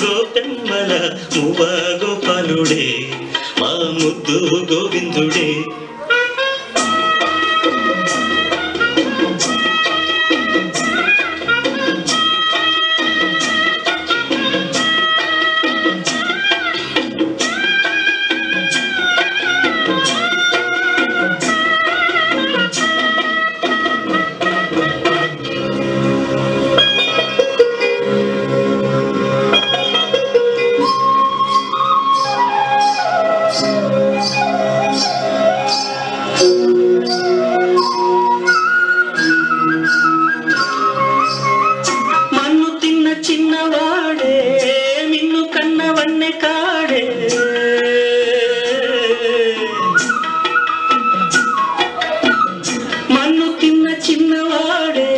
గోపెమ్మల మువ్వ గోపాలుడే మా ముద్దు గోవిందుడే. మన్ను తిన్న చిన్నవాడే నిన్ను కన్నవన్నె కాడే, మన్ను తిన్న చిన్నవాడే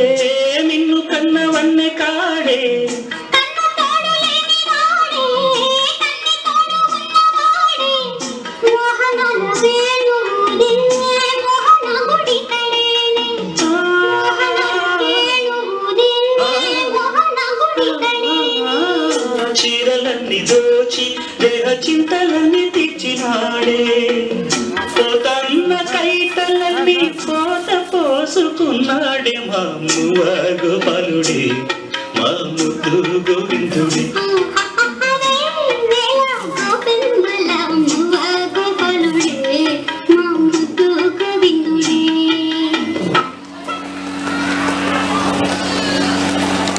నిన్ను కన్నవన్నె కాడే. చీరలన్నీ దోచి దేహ చింతలన్నీ తెచ్చినాడే, పోతన్న కైతలన్నీ పోత పోసుకున్నాడే మా మువ్వ గోపాలుడే మా ముద్దు గోవిందుడే.